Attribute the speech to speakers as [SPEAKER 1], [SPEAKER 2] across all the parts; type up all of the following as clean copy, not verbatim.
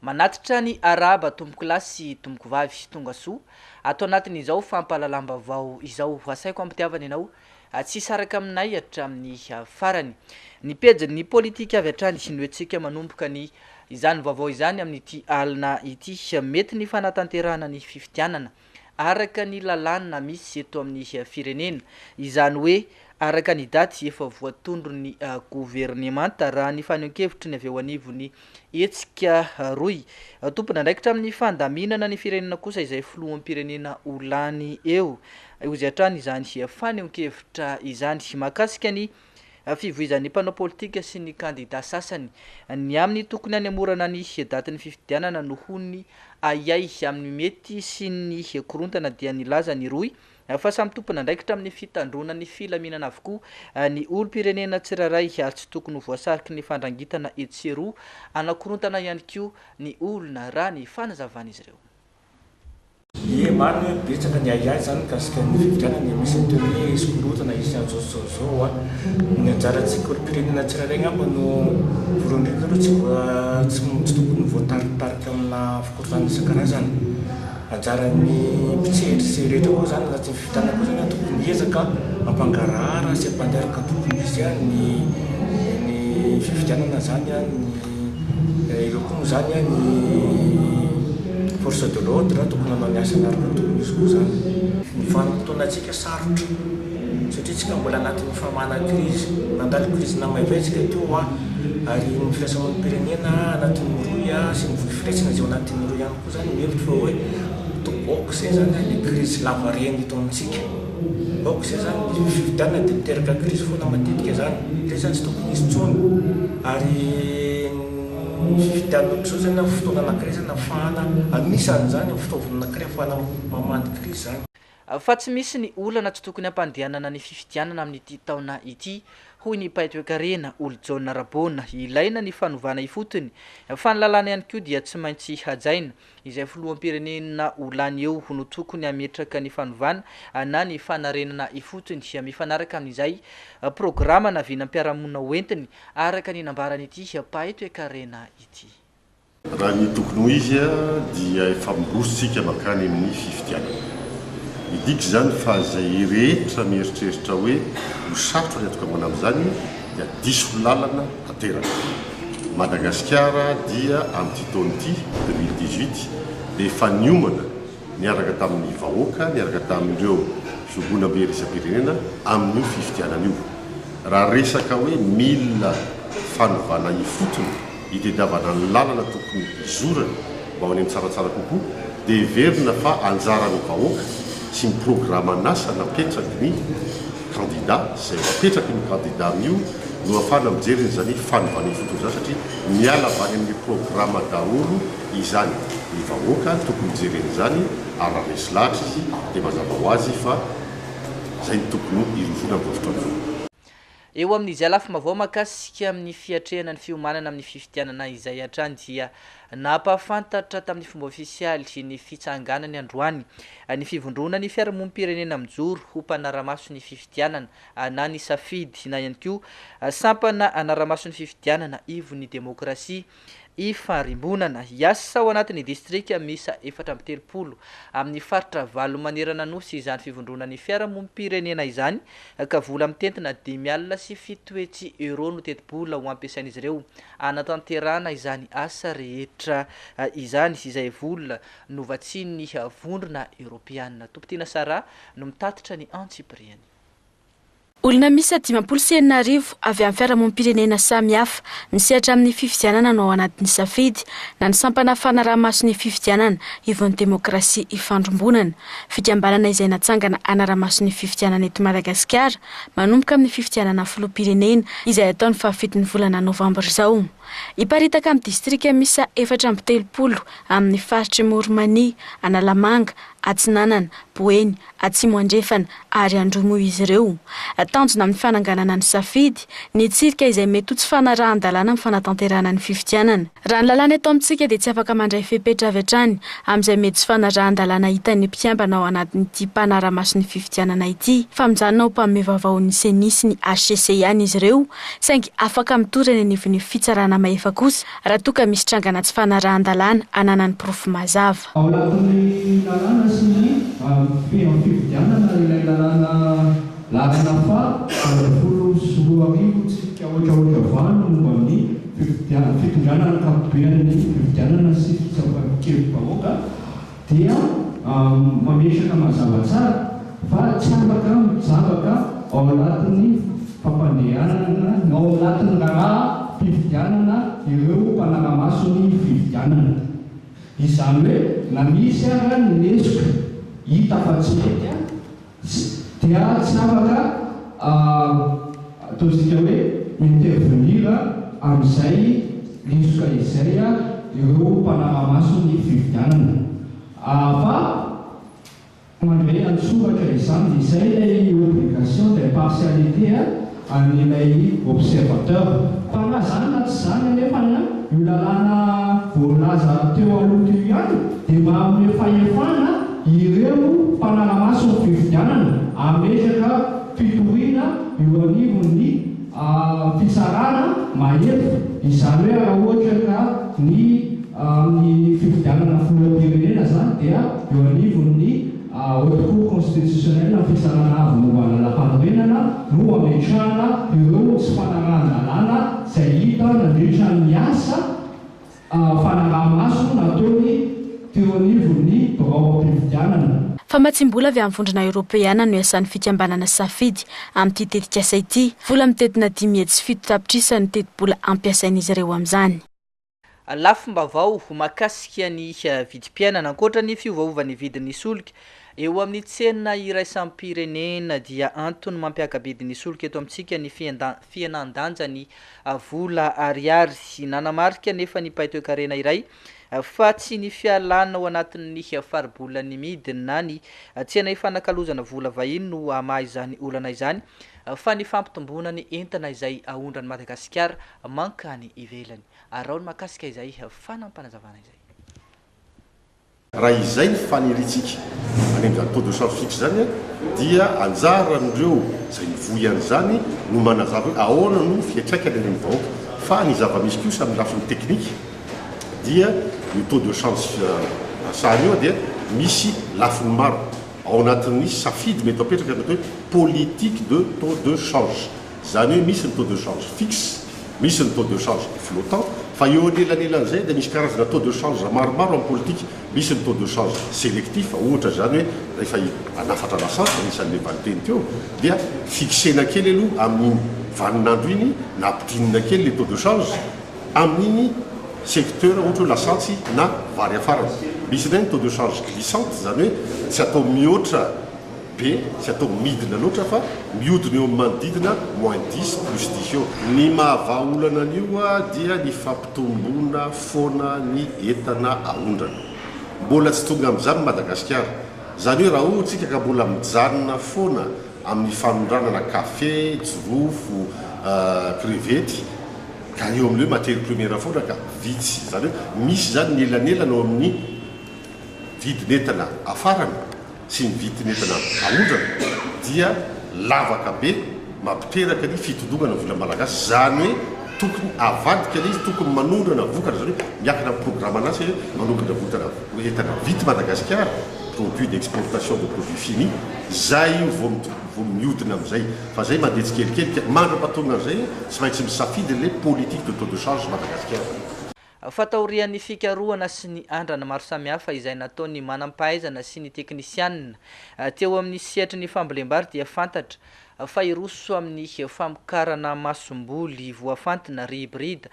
[SPEAKER 1] manatitra ny araba tomboko lasy tomboko vavy tonga soa atao anatin'izao fampalalambavao izao asaiko ampitiavana ianao tsy saraka aminay hatramin'ny farany ny pejy politika avy hatrany ny hoetsika manomboka ny izany vaovao izany amin'ity alina ity mety ny fanatanterahana ny fifitianana araka ny lalàna misy eto amin'ny firenena izany hoe araka ny daty efa voatondro ny gouvernemanta raha ny fanenkevitry ny avy eo anivony etsika roy tompona ndraikitra amin'ny fandaminana ny firenena kosa izay filoham-pirenena olany eo ozy hatrany izany fanenkevitra izany mahakasika ny fivoizan'ny mpanao politika sy ny kandida sasany ny amin'ny tokony any amorana ny datin'ny fifidianana nohony ayay amin'ny mety sy ny korontana dia nilaza ny roy fa samy tompona ndraikitra amin'ny fitandrona ny filaminana avokoa ny olo-pirenena tsiraray ary tsy tokony voasariky ny fandrangitana etseroa anakorontana ihany koa ny olona raha ny fanazavana izy ireo.
[SPEAKER 2] Marina hoe betsaka ny ayay zany kasika ny fifidianana misy toy hoe iskorotana izy zao ny anjarantsika olo-pirenena tsiraray ngamba no voalohany ndreka aloha tsy tokony voataritarika amina fikorotana isan-karazany anjaran'ny mpitsehatry sy rehetra koa zany anaty fifidianana koa zany tokony hiezaka mampangarahara sy ampandeharaka tokony izy ny fifidianana zany ireo koa zany ny force de l'ordre tokony hanao ny asany araka tokony izy koa zany ny vanim-potoanantsika sarotra satria tsika mbola anatin'ny famana krizy nandalo krizy namaivetsika teo ary ny fiasan'ny pirenena anatin'ny roy sy ny voifiretsina zay anatin'ny roy ihany koa zany mihevitra fa hoe toboako zay zany ny krizy lavareny eto amintsika aoko zay zany fifidianana dia miteraka krizy foana matetika zany le zany tsy tokony izy tsony ary fifidianana ohatr'izao zany fotoana anankiray zany ahafahana anisan'ny zany fitaovana anankiray ahafahana mamandy krizy zany
[SPEAKER 1] fa tsy misy ny olana tsy tokony ampandehanana ny fifidianana amin'ity taona ity hoy ny paitoekarena olo John Rabona ilaina ny fanovana ifotony fa ny lalàna ihany koa dia tsy maintsy hajaina izay filoham-pirenena olany eo no tokony ametraka ny fanovana na ny fanarenana ifotony mifanaraka amin'izay programa navina ampiaramonina hoentiny araka ny nambarany ity paitoekarena ity
[SPEAKER 3] raha ny tokony ho izy dia efa mirositsika makany amin'ny fifidianana idiky zany fa zay rehetra mieritreritra hoe hosarotra ny atokamana amin'izany dia diso lalana tanteraka Madagasikara dia amin'ity taon'ity 2018 dia efa niomana niaraka tamin'ny vahoaka niaraka tamin'ireo fiogona be resam-pirenena amin'io fifidianana io raha resaka hoe mila fanovana ifotony hitediavana ny lalana tokony izorana mba ho any amin'ny tsaratsara kokoa dia everina fa anjaran'ny vahoaka sy miprograma nasa napetraky ny candidat zay mapetraky ny candidat amin'io no afana mijeriny zany fanovana ifotony zany satria miala avany amin'ny programa daholo izany ny vahoaka tokony mijereny zany ary raha resy lahatra izy dia mazava ho azy fa zay ny tokony irofona amin'ny fotoana
[SPEAKER 1] eo amin'izy alafa mavao makasika amin'ny fiatrehana ny fiomanana amin'ny fifidianana izay hatrany dia napafantatra tamin'ny fomba ofisialy ny fitsanganany androany ny fivondrona ny fiarahamonim-pirenena mijoro ho mpanaramaso ny fifidianana na ny safidy na ihany koa sampana anaramaso ny fifidianana ivon'ny demokrasia ifarimbonana hiasa ao anatin'ny distrika misa 430 amin'ny faritra valo manerana nosy izany fivondrona ny fiarahamonim-pirenena izany ka vola mitentina 10,000 sy 7 euro no teti-bola ho ampiasain'izy ireo anatanterahana izany asa rehetra izany izay vola novatsiany vondrona europeana tompotina sara no mitatitra ny antsipriany
[SPEAKER 4] olona misy 540 avy amin'ny fiarahamonim-pirenena samihafa misehatra amin'ny fifidianana no ao anatin'ny safidy na ny sampana fanaraha-maso ny fifidianana ivon'ny demokrasia ifandrombonana fikambanana izay natsangana anaraha-maso ny fifidianana eto Madagasikara manomboka amin'ny fifidianana filoham-pirenena izay ataony fahafitony volana novambra izao iparitaka amin'ny distrika misa 430 amin'ny faritra Moromania Analamanga Atsinanana Boeny Atsimo Andrefana ary Andromo izy ireo tanjona amin'ny fananganana ny safidy ny tsirika izay mety ho tsy fanarahan-dalàna amin'ny fanatanterahana ny fifidianana raha ny lalàna eto amintsika dia tsy afaka mandray fepetra avy hatrany amin'izay mety tsy fanarahan-dalàna hitan'ny mpiambana ao anatin'ity mpanaramaso ny fifidianana ity fa mijanona ho mpamevaovao ny senisy ny HCC ihany izy ireo saingy afaka mitorana anivon'ny fitsarana fahafana maefa kosa raha toa ka misy trangana tsy fanarahan-dalàna ananan'ny profy mazava.
[SPEAKER 5] Ao anatin'ny lalàna sy ny fividianana ilay lalàna fa 12 tsika ohatraohatra vano momba amin'ny fitondranana ankapobeny fividianana sy fitsapan-kevi-bahoaka dia mamesaka mazava tsara fa tsy afaka mijabaka ao anatin'ny fampandehanana ao anatin'ny raha fividianana ireo mpanara-maso ny fividianana. Izany hoe na misy ara ny lesoka hita fa tsy mety dia tsy afaka ataontsika hoe intervenir amin'izay lesoka izay ireo mpanara-maso ny fividianana. Fa mandray ansoratra izany izay ilay obligation d'impartialité an'ilay observateur. Fa na zany na tsy zany anefa io lalàna voalaza teo aloha teo ihany dia manome fahefana ireo mpanara-maso ny fividianana ametraka fitoriana eo anivon'ny fisarana mahery. Izany hoe raha ohatra ka ny fividianana filoham-pirenena zany dia eo anivon'ny haute cour constitutionnelle fisarana avy mombana lam-panorenana no ametrahana ireo tsy fanarahan-dalàna izay hita nandritra ny asa fanaraha-maso nataony teo anivon'ny birao am-pividianana.
[SPEAKER 4] Fa matsimbola avy amin'ny vondrona Europeana no iasan'ny fikambanana safidy amin'ity tetikasa ity. Vola mitetina 10,7 tapitrisa ny teti-bola ampiasain'izy ireo amin'izany.
[SPEAKER 1] Lafim-baovao mahakasika ny vidim-piainana ankoatra ny fiovaovany vidin'ny solika eo amin'ny tsena iraisam-pirenena dia antony mampiakabidin'ny solika eto amintsika ny fianan-danja ny vola ariary nanamarika nefa ny paitoekarena iray fa tsy ny fialana ao anatin'ny faribolan'ny midina ny tsena ifanakalozana vola vahiny no amaha izany olana izany fa ny fampitombona ny entana izay ahondrany Madagasikara mankany ivelany. Arao ny mahakasika izay fanampanazavana izay.
[SPEAKER 3] Raha izay ny faniritsika any amin'ny taux de change fixe zany dia anjaran'ireo izay mivoy an'izany no manazava hoe ahoana no fiantraikany any amin'ny vahoaka. Fa ny zava-misy kosa amin'ny lafiny teknika dia ny taux de change sahany io dia misy lafiny maro ao anatin'ny safidy mety apetraka ny atao hoe politique de taux de change. Zany hoe misy ny taux de change fixe, misy ny taux de change flottant, fa eo anelanelan'izay dia misy karazana taux de change maromaro amin'ny politique. Misy ny taux de change sélectif, ohatra zany hoe rehefa hanafatra lasantsa anisan'ilay valiteny teo dia fixena kely aloha amin'iny vaninandro iny na ampidininana kely le taux de change amin'iny secteur ohatra hoe lasantsy na vary afarany. Misy indray ny taux de change glissante, zany hoe tsy atao mihoatra be, tsy atao midina loatra fa mihodina eo amin'ny manodidina -10 plus 10 eo. Ny mahavaolana an'io dia ny fampitombona foana ny entana ahondrana. Mbola tsy tonga amin'izany Madagasikara. Zany hoe raha ohatsika ka mbola mijanona foana amin'ny fanondranana kafe, jirofo, crevette ka eo amin'ileo matière première foana ka vitsy. Zany hoe misy zany ny elanelana ao amin'ny vidin'entana afarany sy ny vidin'entana ahondrana dia lavaka be mampiteraka ny fitodongana vola malagasy. Zany hoe tokony avadika ilay izy, tokony manondrana vokatra, zany hoe miakina amin'ny programme anazy hoe manondrana vokatra entana vita Madagasikara, produit d'exportation de produits finis. Zay io vao mihodina amin'izay. Fa zay mandeha tsikelikely mandra-patonga an'izay tsy maintsy misafidy ilay politique de taux de change Madagasikara.
[SPEAKER 1] Fataorian'ny fikarohana sy ny andrana maro samihafa izay nataony manam-pahaizana sy ny teknisianina teo amin'ny sehatry ny fambolem-bary dia fantatra fa iroso amin'ny famokarana masomboly voafantina hybride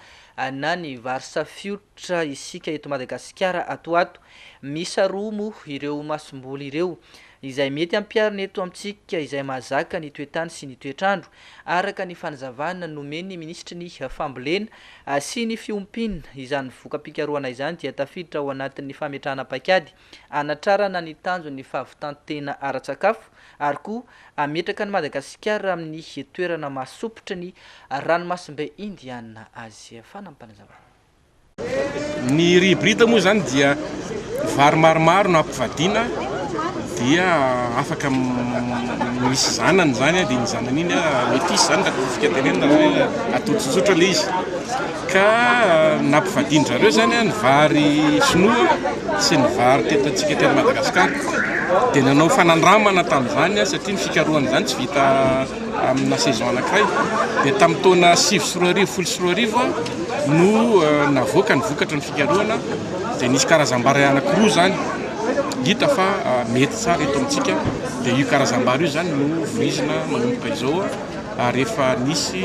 [SPEAKER 1] na ny vary safiotra isika eto Madagasikara atoato. Misaroa moa ireo masomboly ireo izay mety ampiarina eto amintsika izay mahazaka ny toetany sy ny toetrandro araka ny fanazavana nomeny ministry ny fambolena sy ny fiompina. Izany voka-pikarohana izany dia tafiditra ao anatin'ny fametrahana paikady anatrarana ny tanjon'ny fahavitantena ara-tsakafo ary koa ametraka ny Madagasikara amin'ny toerana mahasopotra ny ranomasimbe indiana azy. Fanampanazavana.
[SPEAKER 6] Ny hybride moa zany dia vary maromaro no ampivadina dia afaka misy zanany zany dia ny zanany iny metisy zany raha fikatenena atao tsotsotra le izy ka nampivadin-drareo zany ny vary sinoa sy ny vary tetantsika teny Madagasikara dia nanao fanandramana tamin'izany satria ny fikarohana zany tsy vita amina saison anankiray dia tamin'ny taona 7 no navoaka ny vokatra ny fikarohana dia nisy karazam-bary anankiroa zany hita fa mety tsara eto amintsika dia io karazam-bary io zany no voizina manomboka izao ary efa nisy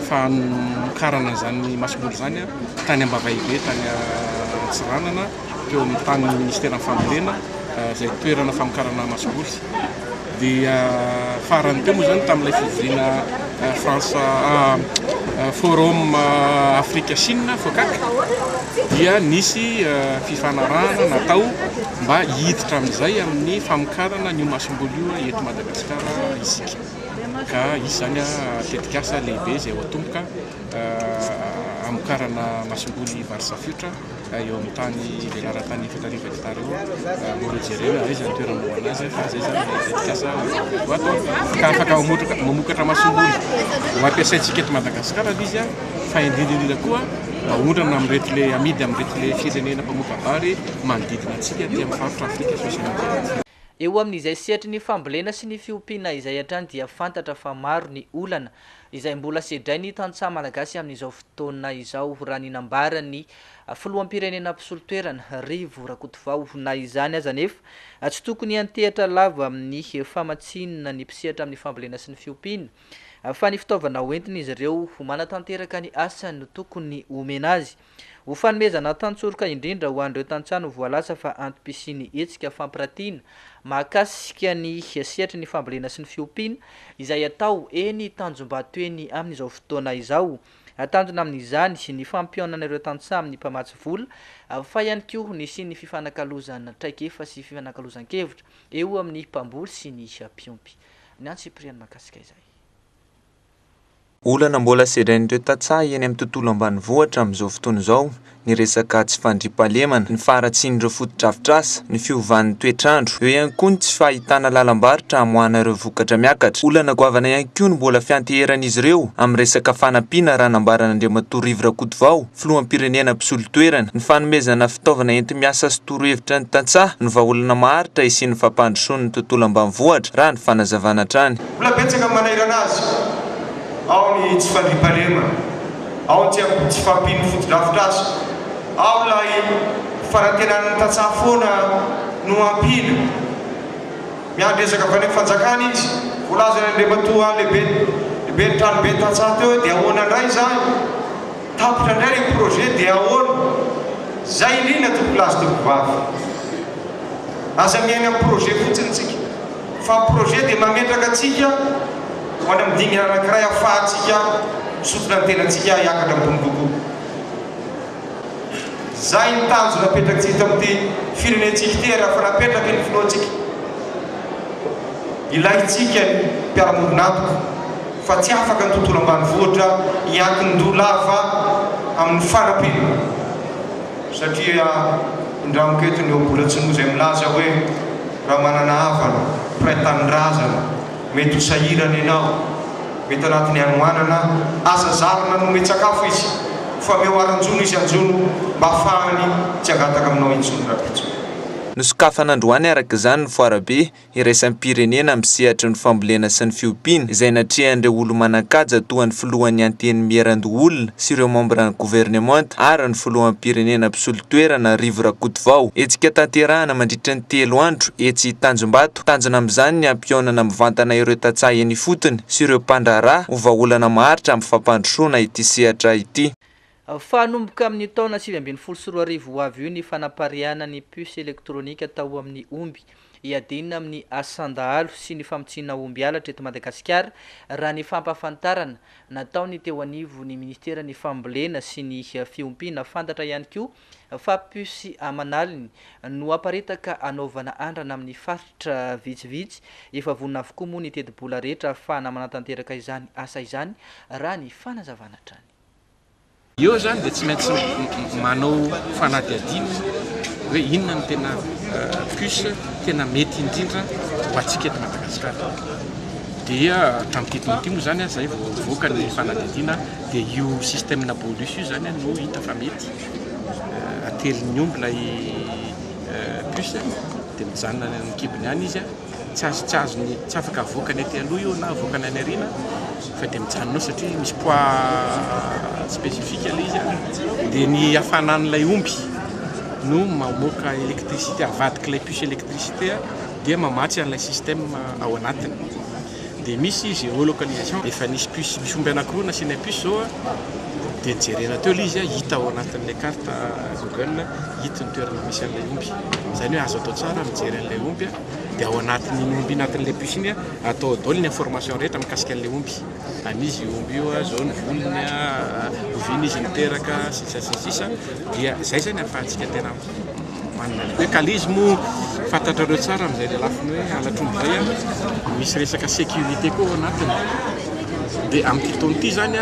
[SPEAKER 6] famokarana zany masobolo zany tany Ambavaybe tany Antsiranana teo amin'ny tany ministera fambolena izay toerana famokarana masobolo dia farany teo moa zany tamin'ilay fivoriana Frantsa Forum Afrika Chine FOCAC dia nisy fifanarahana natao mba hiditra amin'izay amin'ny famokarana ny masobolo io eto Madagasikara isika ka isany tetikasa lehibe izay ho atomboka amokarana masobolo vary safotra eo amin'ny tany velaran-tany fitariva hekitara eo Morojere izay zany toerana moana azy fa zay zany tetikasa ho atao ka afaka mamokatra masobolo ho ampiasaintsika eto Madagasikara izy fa indrindra koa ondrana amin'irety amidy amin'irety le firenena mpamoaka vary manodidina antsika ty amin'ny faritra Afrika sosialiste.
[SPEAKER 1] Eo amin'izay sehatry ny fambolena sy ny fiompiana izay hatrany dia fantatra fa maro ny olana izay mbola sedray ny tantsaha malagasy amin'izao fotoana izao raha ninambarany filoham-pirenena mpisolo-toerana Rivo Rakotovao na izany aza nefa tsy tokony antehatra lava amin'ny famatsinana ny mpisehatra amin'ny fambolena sy ny fiompiana fa ny fitaovana hoentiny izy ireo ho manatanteraka ny asany no tokony omena azy ho fanomezana tantsoroka indrindra ho an'ireo tantsano voalasa fa antom-pisiny hetsika fampiratiana mahakasika ny sehatry ny fambolena sy ny fiompiana izay atao eny Tanjombato eny amin'izao fotoana izao tanjona amin'izany ny fampionana ireo tantsaha amin'ny mpamatsy vola fa ihany koa nisy ny fifanakalozana traikefa sy fifanakalozan-kevitra eo amin'ny mpamboly sy ny mpiompy ny Antsipriana mahakasika izay.
[SPEAKER 7] Olana mbola sedrain'ireo tantsaha eny amin'ny tontolo ambanivohitra amin'izao fotoana izao ny resaka tsy fandriampahalemana, ny faharatsian'ireo foto-drafitrasa, ny fiovan'ny toetrandro, eo ihany koa ny tsy fahitana lalam-barotra hamoahana ireo vokatra miakatra. Olana goavana ihany koa no mbola fianteheran'izy ireo amin'ny resaka fanampiana raha nambarana Andriamatoa Rivo Rakotovao, filoham-pirenena mpisolo-toerana, ny fanomezana fitaovana enti-miasa sy torohevitra ny tantsaha, ny vahaolana maharitra isian'ny fampandrosoana ny tontolo ambanivohitra raha ny fanazavana hatrany.
[SPEAKER 8] Ao ny tsy fandriampahalemana, ao ny tsy fampino foto-drafitrasa, ao lay farantenan'ny tantsaha foana no ampina. Miandresaka avy any fanjakana izy, voalazana Andriamatoa lehibe ny tranobe ny tantsaha teo dia ahoana indray zany, tapitra indray ny projet dia ahoana. Zay indrindra tokony laza tovovavy. Aza miaina amin'ny projet fotsiny tsika, fa projet dia mametraka atsika ho any amin'ny dingana anankiray ahafahantsika misotona ny tenantsika hiakatra ambony kokoa. Zay ny tanjona napetrakantsika amin'ity firenentsika ity raha fa napetraka ny filohantsika. Ilaintsika ny mpiara-monina fa tsy afaka ny tontolo ambanivohitra hiankin-doha lava amin'ny fanampiana. Satria indramoko eto ny mbola tsy noho izay milaza hoe raha manana havana, mpiray-tanin-drazana, mety ho sahirana ianao, mety anatin'ny anohanana asa zarana no mety sakafo izy fa mehoaran-jono izy anjono mba ahafahany tsy hangataka aminao intsony rapitsony.
[SPEAKER 7] Nosokafana androany araka izany ny foarabe iraisan'ny pirenena misehatra ny fambolena sy ny fiompiana izay natrehan'ireo olo manan-kaja toa ny filohan'ny anteny miarandoholona sy ireo membre ny gouvernement ary ny filohan'ny pirenena mpisolo-toerana Rivo Rakotovao. Etsika tanterahana mandritra ny 3 andro etsy Tanjombato, tanjona amin'izany ny ampionana mivantana ireo tantsaha eny fotony sy ireo mpandraharaha ho vahaolana maharitra amin'ny fampandrosoana ity sehatra ity.
[SPEAKER 1] Fanomboka amin'ny taona 2024 ho avy io ny fanapariana ny puce elektronika tao amin'ny omby iadina amin'ny asandahalo sy ny famotsina omby alatra eto Madagasikara raha ny fampahafantarana nataony teo anivo ny ministera ny fambolena sy ny fiompiana fantatra ihany koa fa puce amanaliny no aparetaka anaovana andrana amin'ny faritra vitsivitsy efa vonina avokoa moa ny tedi-bola rehetra ahafahana manatanteraka izany asa izany raha ny fanazavana hatrany.
[SPEAKER 6] Io zany dia tsy maintsy manao fanadihadina hoe inona ny tena puce tena mety indrindra ho antsika eto Madagasikara. dia hatramin'ity moa zany zay voaka ny fanadidina dia io système bolus io zany no hita fa mety atelin'ny omby lay puce dia mijanona ny kibony any izy tsy azony tsy afaka voakany aty aloha io na voakany any arina fa dia mijanonao satria misy poids spécifique ilay izy dia ny hafanan'ilay omby no mamoaka électricité avadiky ilay puce électricité dia mamatsy an'ilay système ao anatiny dia misy géolocalisation efa nisy puce misy omby anankiroa nasiana puce zao dia jerena teo ilay izy hita ao anatin'ilay carte Google hita ny toerana misy an'ilay omby zany hoe azo atao tsara mijery an'ilay omby dia ao anatin'ny omby anatin'ilay puce iny atao daholo ny information rehetra mikasika an'ilay omby amizy omby io zao ny volony oviny izy miteraka sisa dia zay zany ahafahantsika tena manana hoe kalizy moa fantatrareo tsara amin'izay le lafiny hoe alatromby zay misy resaka sécurité koa ao anatiny dia amin'ny fotoana ity zany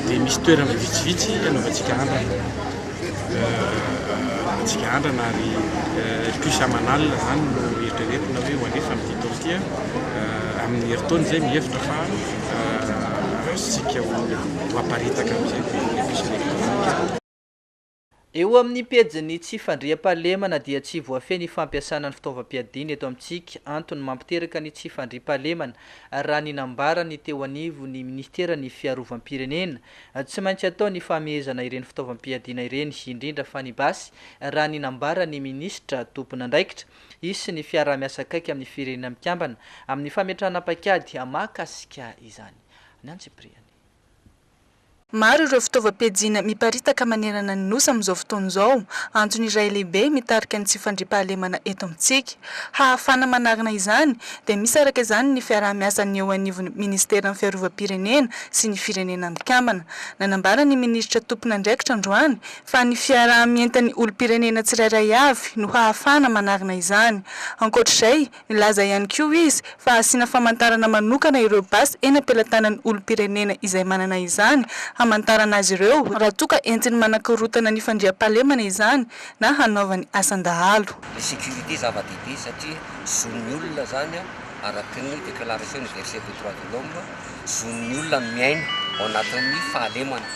[SPEAKER 6] dia misy toerana vitsivitsy anaovantsika andrana ary puce amanalina zany no eritreretina hoe ho alefa amin'ny fotoana ity amin'ny heritaony zay mihevitra fa azontsika ho aparitaka amin'izay puce électronique.
[SPEAKER 1] Eo amin'ny pejiny tsy fandriam-pahalemana dia tsy voafeny fampiasana ny fitaovam-piadiana eto amintsika antony mampiteraka ny tsy fandriam-pahalemana raha ninambarany teo anivo ny ministera ny fiarovam-pirenena tsy maintsy atao ny famehezana ireny fitaovam-piadiana ireny indrindra fa ny basy raha ninambara ny ministra tompon'andraikitra isy ny fiarah-miasa akaiky amin'ny firenena mikambana amin'ny fametrahana pakady mahakasika izany. Nantsipriany
[SPEAKER 9] maro ireo fitaovam-piadiana miparitaka manerana ny nosy amin'izao fotoana izao antony iray lehibe mitarika ny tsy fandriam-pahalemana eto amintsika hahafana manarina izany dia misy araka izany ny fiarah-miasa ny eo anivon'ny ministera ny fiarovam-pirenena sy ny firenena mikambana nanambara ny ministra tompon'andraikitra androany fa ny fiarah-mientan'ny olom-pirenena tsirairay avy no hahafana manarina izany ankoatr'izay nilaza ihany koa izy fa asiana famantarana manokana ireo basy eny am-pelatanan'ny olom-pirenena izay manana izany hamantarana azy ireo raha toka entiny manakorotana ny fandriam-pahalemana izany na hanaovany asan-dahalo.
[SPEAKER 10] La sécurité zava-dehibe satria zon'ny olona zany araky ny déclaration universelle des droits de l'homme zon'ny olona miaina ao anatin'ny fahalemana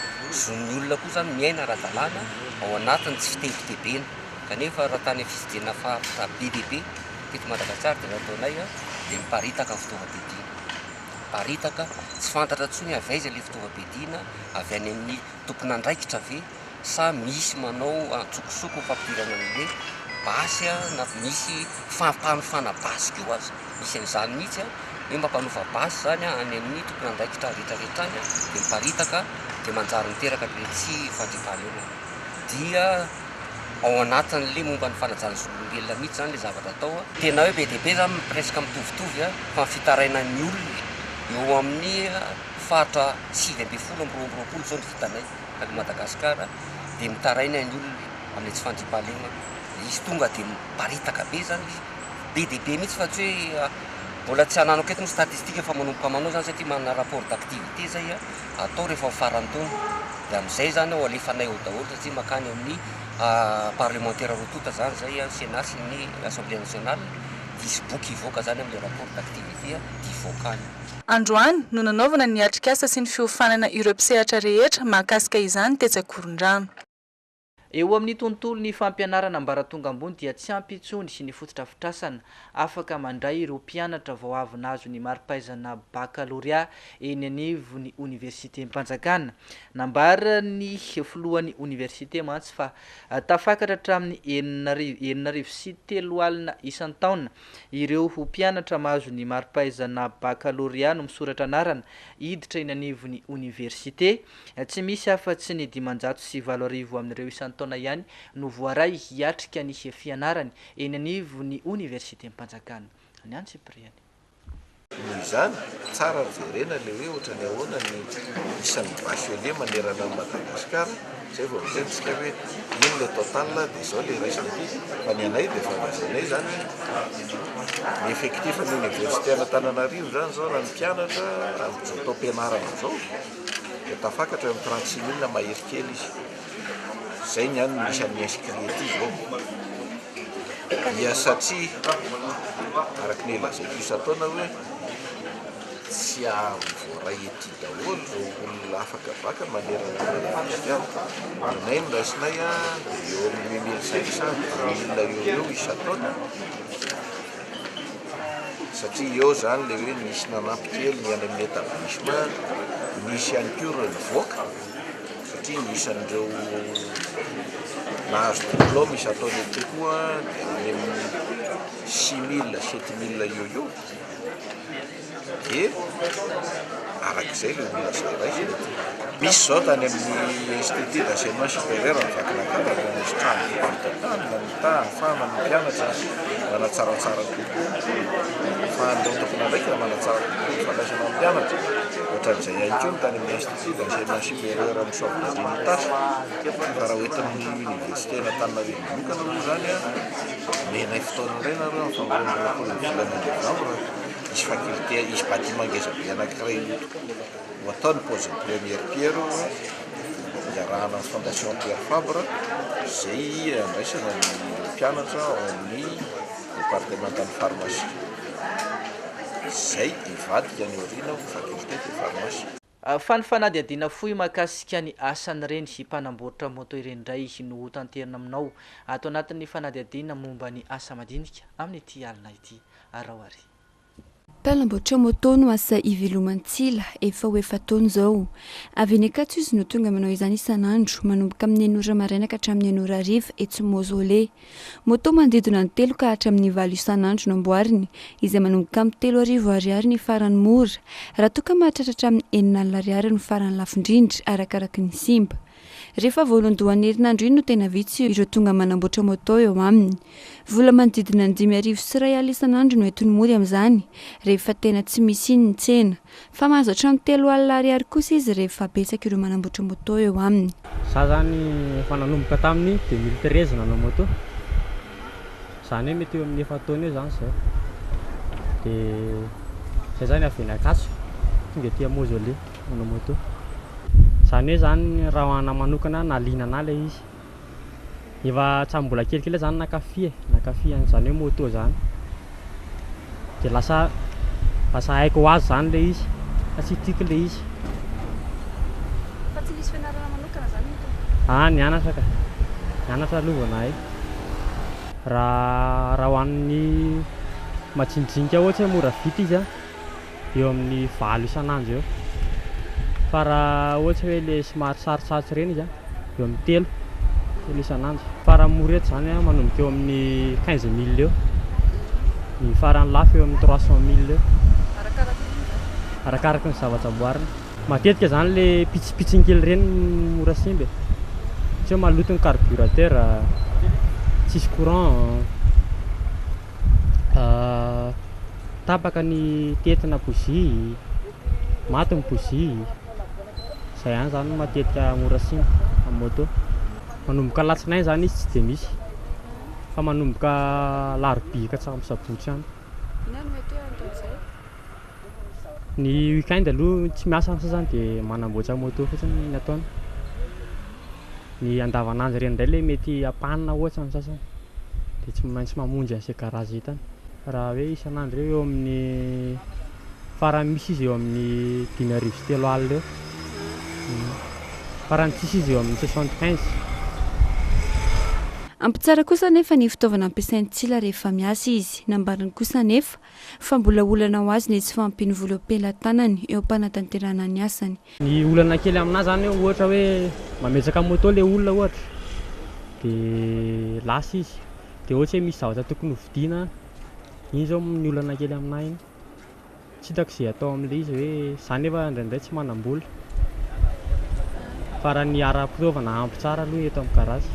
[SPEAKER 10] zon'ny olona koa zany miaina ara-dalàna ao anatin'ny tsy fitebitebena kanefa raha tany fisidina faritra be dehibe teto Madagasikara dia nataonay dia miparitaka fitaovam-piadiana paritaka tsy fantatra tsony avaiza ilay fitaovam-piadiana avy any amin'ny tompon'andraikitra ve sa misy manao antsokosoko fampidirana an'le basy na misy fampanofana basy koa azy misy an'izany mihitsy hoe mampanova basy zany any amin'ny tompon'andraikitra rehetrarehetra any dia miparitaka dia manjary miteraka le tsy fandriam-pahalemana dia ao anatin'le momba ny fanajana zolombelona mihitsy zany le zavatra atao tena hoe be dehibe zany presque mitovitovy fa fitaraina ny olona eo amin'ny faritra 720 zao ny vitanay any Madagasikara dia mitaraina ny olona amin'ny tsy fandriam-pahalemana izy tonga dia miparitaka be zany be dehibe mihitsy fa tsy hoe mbola tsy hanano aketo ny statistika fa manomboka manao zany satria manana rapport d'activité zay atao rehefa farany taona dia amin'izay zany ao alefanay ao daholo satria makany amin'ny parlementaire rotota zany zay Sénat sy ny Assemblée nationale misy boky ivoaka zany amin'ny rapport d'activité divoakany.
[SPEAKER 9] Androany no nanaovana ny atrikasa sy ny fiofanana ireo mpisehatra rehetra mahakasika izany tetsy Akorondrano.
[SPEAKER 1] Eo amin'ny tontolo ny fampianarana ambaratonga ambony dia tsy ampy intsony sy ny fototra-fitrasana afaka mandray ireo mpianatra vao avy nazo ny mari-pahaizana baccalauréat eny anivon'ny université Mpanjakana. Nambara ny filohan'ny université mantsy fa tafakatra hatramin'ny 4.3 isan-taona ireo mpianatra mahazo ny mari-pahaizana baccalauréat no misoratra anarana hiditra eny anivon'ny université tsy misy afa-tsy ny 540 amin'ireo isan-taona ihany no voaray hiatrika ny fianarany eny anivon'ny université Mpanjakana. Ny Antsipriany
[SPEAKER 11] izany tsara jerena le hoe ohatrany ahoana ny isan'ny bachelier manerana ny Madagasikara zay vao mitentsika hoe ino le total dia zao le resany fa ny anay dia fanazanay zany ny effectif ny université Antananarivo zany zao raha ny mpianatra azotao ampianarana zao dia tafakatra amin'ny 36 000 mahery kely izy zay ny any misy amin'ny inscrit ety zao ia satria araky ny lazay isan-taona hoe tsy avoray ety daholo reo olona afaka baka manerana nay niraisinay a eo amin'ny 1500 olona eo isan-taona satria eo zany le hoe nisy nanampy kely ny any amin'ny établissema nisy ihany koa ireo nivoaka satria nisy an'ireo nahazo diplôme isan-taona ety koa dia amin'ny 6000 7000 eo dia arak'izay le olona zay raisina misy zao tany amin'ny institut d'enseignement supérieur ny vakinakara misy trano fivarotan-tany manita ahafahana ny mpianatra manatsaratsara kokoa ahafahan'ireo tokona ndraiky manatsara kokoa ny fandraisana ny mpianatra ohatran'izay ihany koa ny tany amin'ny institut d'enseignement supérieur amin'ny Soavinandriana tasy fa raha hoetin'ny université n'Antananarivo manokana moa zany a menay fotoana indray nareo amin'ny famboarana volana novembre isy faculté isy bâtiment ngeza be anankiray ho ataony pose première pierre iarahana amin'ny fondation Pierre Fabre zay andraisana ny mpianatra ao amin'ny départemental pharmacie zay ivadika ny orina faculté de pharmacie.
[SPEAKER 1] Fa ny fanadihadiana fohy mahakasika ny asan'ireny mpanamboatra moto ireny indray no tanterina aminao atao anatin'ny fanadihadiana momba ny asa madinika amin'ny ity alina ity araoary.
[SPEAKER 12] Mpanamboatra moto no asa ivelomantsila efa ho efa taona izao. Avy any Akatsizy no tonga manao izany isan'andro manomboka amin'ny 9 maraina ka hatramin'ny 9 hariva etsy Mozole. Moto manodidina ny 3 ka hatramin'ny 9 isan'andro no amboariny izay manomboka amin'ny 3,000 ariary ny farany mora raha toa ka mahatratra hatramin'ny 4 ariary ny farany lafo indrindra arakaraky ny simba. Rehefa voalohandohan'ny herinandro iny no tena vitsy ireo tonga manamboatra moto eo aminy. Vola manodidina ny 5,000 sy 1,000 isan'andro no entiny mody amin'izany rehefa tena tsy misy iny ny tsena. Fa mahazo hatramin'ny 3,000 ariary kosa izy rehefa betsaka ireo manamboatra moto eo aminy.
[SPEAKER 13] Za zany efa nanomboka tamin'ny 2013 nanao moto. Zany hoe mety eo amin'ny 4 taona eo zany zay. Dia zay zany avy any Akatsizy tonga ety Mozole manao moto. Zany hoe zany raha hoana manokana naliana ana ilay izy. Efa tsambola kelikely zany nakafy zany hoe moto zany. Dia lasa haiko ho azy zany ilay izy. Fa tsy tiako ilay izy.
[SPEAKER 12] Fa tsy nisy fianarana manokana zany moto?
[SPEAKER 13] Nianatra ka. Nianatra aloha anahy. Raha hoan'ny majinijinika ohatry hoe mora vita izy eo amin'ny 9 isan'andro eo. Fa raha ohatry hoe le somary sarotsarotry ireny izy eo amin'ny 3 isan'andro. Fa raha mora eto zany manomboka eo amin'ny 15,000 eo. Ny farany lafo eo amin'ny 300,000 eo. Arakaraky ny zavatra amboarina. Matetika zany le pitsipitsin-kely ireny mora simba. Tsy hoe maloto ny carburateur, tsisy courant, tapaka ny tetina bougie, maty ny bougie. Zay ihany zany matetika mora simba amin'ny moto. Manomboka latsinainy zany izy tsy dia misy. Fa manomboka larobia ka hatramin'ny sabotsy ihany. Ny weekend aloha tsy miasa amin'ny sasany dia manamboatra moto fotsiny ny ataony. Ny andavanandro ireny indray ilay mety ampanina ohatry amin'ny sasany dia tsy maintsy mamonjy an'izay garage hitany. Raha hoe isan'andro eo amin'ny farany misy izy eo amin'ny 5,000 sy 3,000 eo. Farany tsisy izy eo amin'ny 75.
[SPEAKER 12] Ampitsara kosa nefa ny fitaovana ampiasain'ny tsila rehefa miasa izy. Nambariny kosa nefa fa mbola olana ho azy ny tsy fampiny vola am-pelantanany eo am-panatanterahana ny asany.
[SPEAKER 13] Ny olana kely aminazy zany ohatra hoe mametsaka moto le olona ohatra dia lasa izy. Dia ohatra hoe misy zavatra tokony hovidiana, iny zao ny olana kely aminahy iny. Tsy hitako izay atao amin'ilay izy hoe zany nefa indraindray tsy manam-bola. Fa raha ny ara-pitaovana ampy tsara aloha eto amin'ny garage.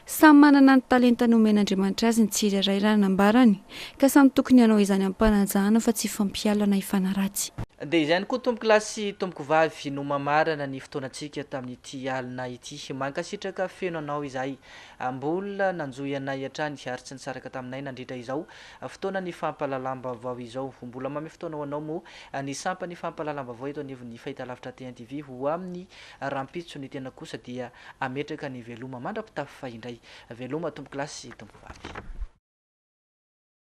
[SPEAKER 12] Samy manana ny talenta nomen'Andriamanitra azy ny tsirairay raha nambarany ka samy tokony hanao izany ampanajahana fa tsy fampialana ifanaratsy.
[SPEAKER 1] Dia izany koa tomboky lahy sy tomboky vavy no mamarana ny fotoanantsika tamin'ity alina ity. Mankasitraka feno anao izahay mbola nanjoy anay hatrany ary tsy nisaraka taminay nandritra izao fotoana ny fampalalam-baovao izao. Mbola mamy fotoana ho anao moa ny sampany fampalalam-baovao eto anivon'ny Fahitalavitra TNTV ho amin'ny rampitso ny tena kosa dia ametraka ny veloma mandrapitafy fa indray veloma tomboky lahy sy tomboky vavy.